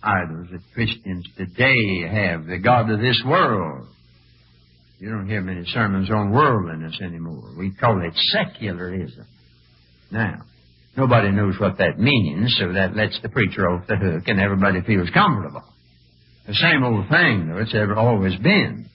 idols that Christians today have, the god of this world. You don't hear many sermons on worldliness anymore. We call it secularism. Now, nobody knows what that means, so that lets the preacher off the hook and everybody feels comfortable. The same old thing, though, it's ever always been.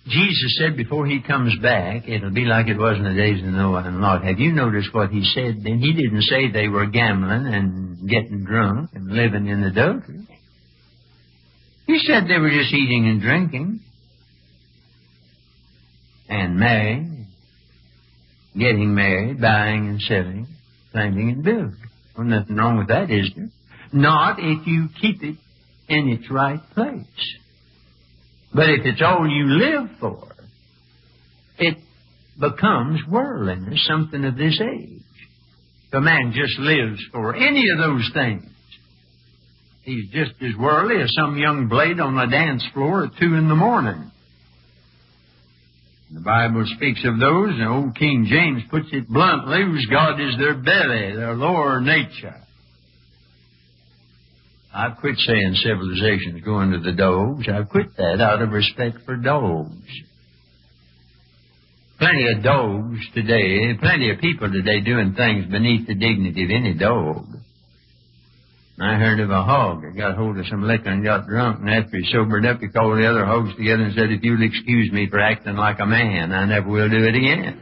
Jesus said before he comes back, it'll be like it was in the days of Noah and Lot. Have you noticed what he said then? He didn't say they were gambling and getting drunk and living in adultery. He said they were just eating and drinking and marrying, getting married, buying and selling, planting and building. Well, nothing wrong with that, is there? Not if you keep it in its right place. But if it's all you live for, it becomes worldliness, something of this age. If a man just lives for any of those things, he's just as worldly as some young blade on the dance floor at 2 a.m. The Bible speaks of those, and old King James puts it bluntly, whose God is their belly, their lower nature. I've quit saying civilization's going to the dogs. I've quit that out of respect for dogs. Plenty of dogs today, plenty of people today doing things beneath the dignity of any dog. I heard of a hog that got hold of some liquor and got drunk, and after he sobered up, he called the other hogs together and said, "If you'll excuse me for acting like a man, I never will do it again."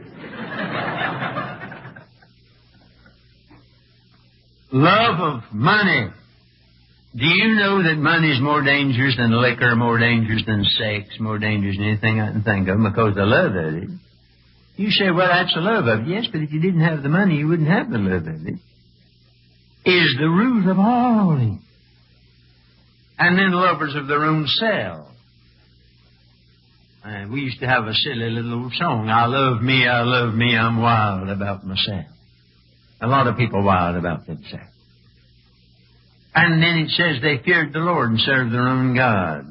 Love of money. Do you know that money is more dangerous than liquor, more dangerous than sex, more dangerous than anything I can think of because the love of it? You say, well, that's the love of it. Yes, but if you didn't have the money, you wouldn't have the love of it. Is the root of all evil. And then lovers of their own self. We used to have a silly little old song, I love me, I'm wild about myself. A lot of people wild about themselves. And then it says they feared the Lord and served their own God.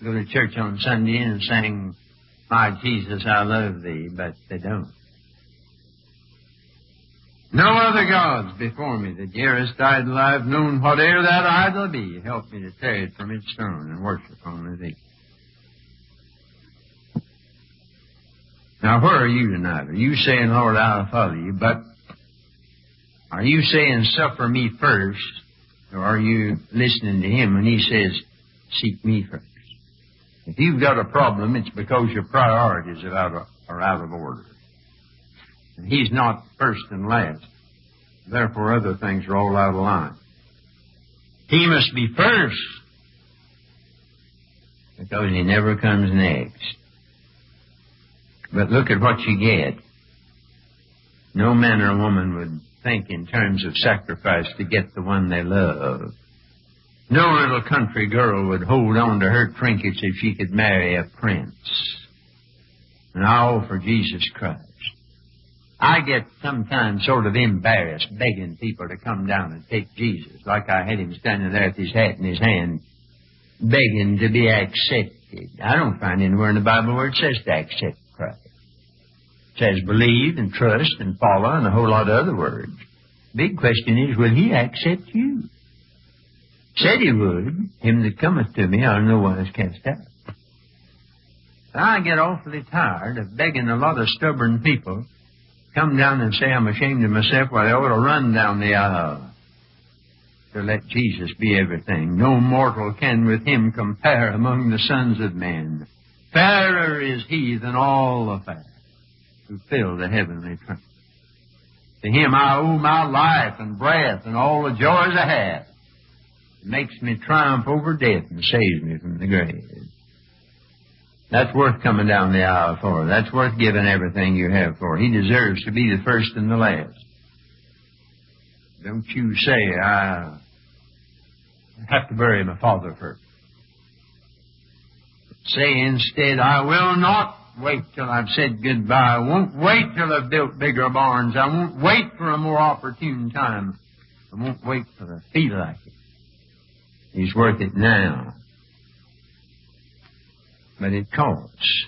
Go to church on Sunday and sing, My Jesus, I love thee, but they don't. No other gods before me, the dearest idol I've known, whate'er that idol be, help me to tear it from its throne and worship only thee. Now, where are you tonight? Are you saying, Lord, I'll follow you, but are you saying, suffer me first? Or are you listening to him when he says, seek me first? If you've got a problem, it's because your priorities are out of order. And he's not first and last. Therefore, other things are all out of line. He must be first because he never comes next. But look at what you get. No man or woman would think in terms of sacrifice to get the one they love. No little country girl would hold on to her trinkets if she could marry a prince. And all for Jesus Christ. I get sometimes sort of embarrassed begging people to come down and take Jesus, like I had him standing there with his hat in his hand, begging to be accepted. I don't find anywhere in the Bible where it says to accept Christ. It says believe and trust and follow and a whole lot of other words. Big question is, will he accept you? Said he would. Him that cometh to me, I'll no wise cast out. I get awfully tired of begging a lot of stubborn people come down and say I'm ashamed of myself while they ought to run down the aisle to let Jesus be everything. No mortal can with him compare among the sons of men. Fairer is he than all the fair who fill the heavenly trunk. To him I owe my life and breath and all the joys I have. It makes me triumph over death and saves me from the grave. That's worth coming down the aisle for. That's worth giving everything you have for. He deserves to be the first and the last. Don't you say, I have to bury my father first. Say instead, I will not wait till I've said goodbye. I won't wait till I've built bigger barns. I won't wait for a more opportune time. I won't wait till I feel like it. He's worth it now. But it costs.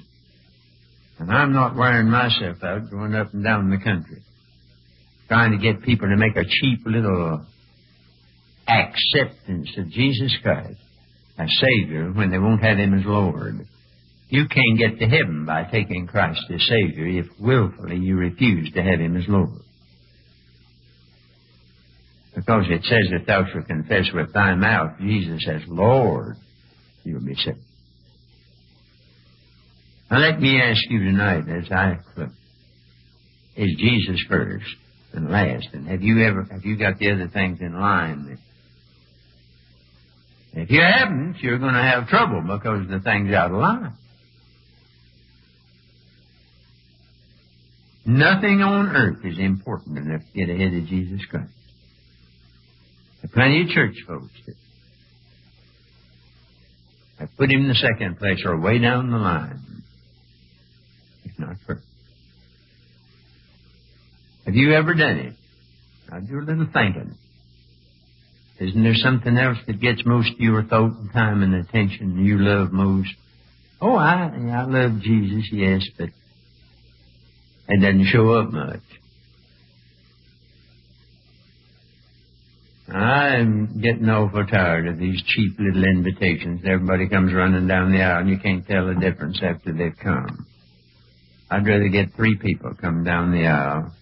And I'm not wearing myself out going up and down the country trying to get people to make a cheap little acceptance of Jesus Christ as Savior when they won't have Him as Lord. You can't get to heaven by taking Christ as Savior if willfully you refuse to have Him as Lord. Because it says, if thou shalt confess with thy mouth Jesus as Lord, you'll be saved. Now let me ask you tonight as I look, is Jesus first and last? And have you got the other things in line? If you haven't, you're going to have trouble because the thing's out of line. Nothing on earth is important enough to get ahead of Jesus Christ. There are plenty of church folks that have put Him in the second place or way down the line. It's not first. Have you ever done it? Now do a little thinking. Isn't there something else that gets most of your thought and time and attention you love most? Oh, I love Jesus, yes, but it doesn't show up much. I'm getting awful tired of these cheap little invitations. Everybody comes running down the aisle and you can't tell the difference after they've come. I'd rather get 3 people come down the aisle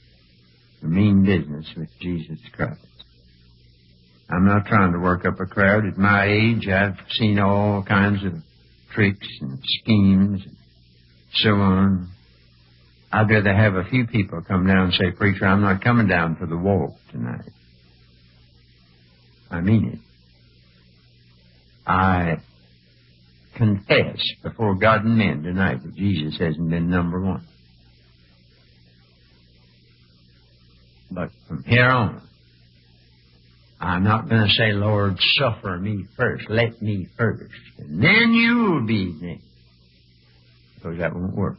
to mean business with Jesus Christ. I'm not trying to work up a crowd. At my age, I've seen all kinds of tricks and schemes and so on. I'd rather have a few people come down and say, preacher, I'm not coming down for the walk tonight. I mean it. I confess before God and men tonight that Jesus hasn't been number one. But from here on, I'm not going to say, Lord, suffer me first. Let me first. And then you will be next. Because that won't work.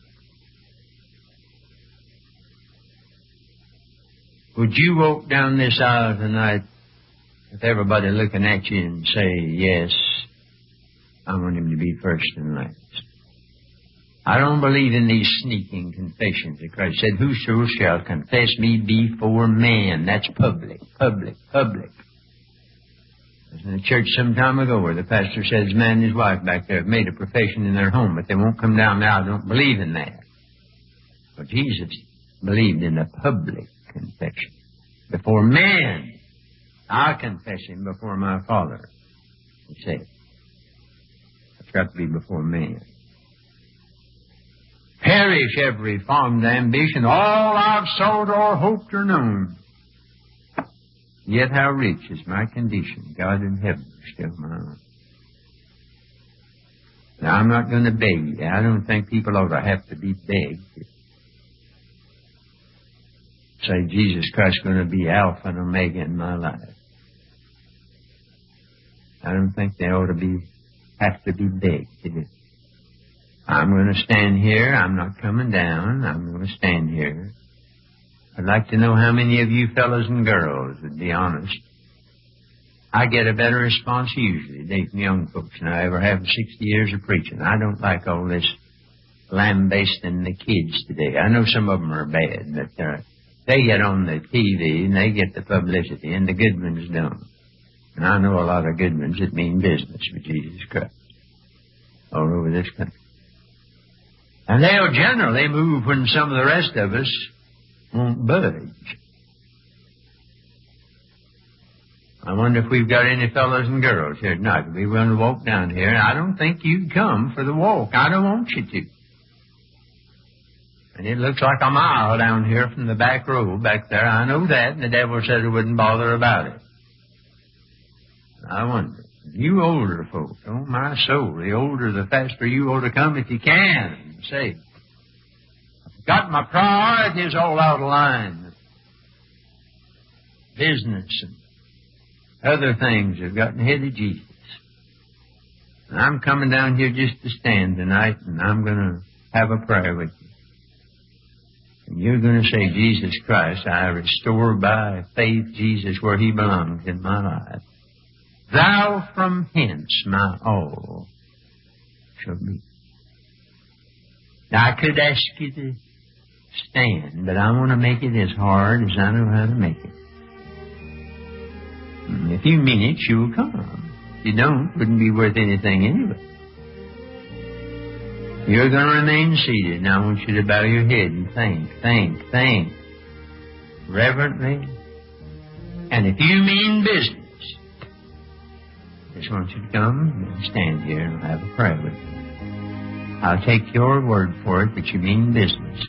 Would you walk down this aisle tonight with everybody looking at you and say, yes, I want Him to be first and last? I don't believe in these sneaking confessions that Christ said, whoso shall confess me before man. That's public, public, public. I was in a church some time ago where the pastor said his man and his wife back there have made a profession in their home, but they won't come down now. I don't believe in that. But Jesus believed in a public confession. Before man, I confess Him before my Father, He said. It's got to be before man. Perish every fond ambition, all I've sought or hoped or known. Yet how rich is my condition, God in heaven is still my own. Now, I'm not going to beg you. I don't think people ought to have to be begged. Say, Jesus Christ is going to be Alpha and Omega in my life. I don't think they ought to have to be begged. I'm going to stand here. I'm not coming down. I'm going to stand here. I'd like to know how many of you fellows and girls would be honest. I get a better response usually dating young folks than I ever have in 60 years of preaching. I don't like all this lambasting the kids today. I know some of them are bad, but they get on the TV and they get the publicity, and the good ones don't. And I know a lot of good ones that mean business with Jesus Christ all over this country. And they'll generally move when some of the rest of us won't budge. I wonder if we've got any fellows and girls here tonight who'd be willing to walk down here. And I don't think you'd come for the walk. I don't want you to. And it looks like a mile down here from the back row back there. I know that, and the devil said it wouldn't bother about it. I wonder, you older folks, oh my soul, the older the faster you ought to come if you can. Say, I've got my priorities all out of line. Business and other things have gotten ahead of Jesus. And I'm coming down here just to stand tonight, and I'm going to have a prayer with you. And you're going to say, Jesus Christ, I restore by faith Jesus where He belongs in my life. Thou from hence my all shall be. Now, I could ask you to stand, but I want to make it as hard as I know how to make it. If you mean it, you'll come. If you don't, it wouldn't be worth anything anyway. You're going to remain seated. Now I want you to bow your head and think. Reverently. And if you mean business, I just want you to come and stand here and have a prayer with me. I'll take your word for it that you mean business.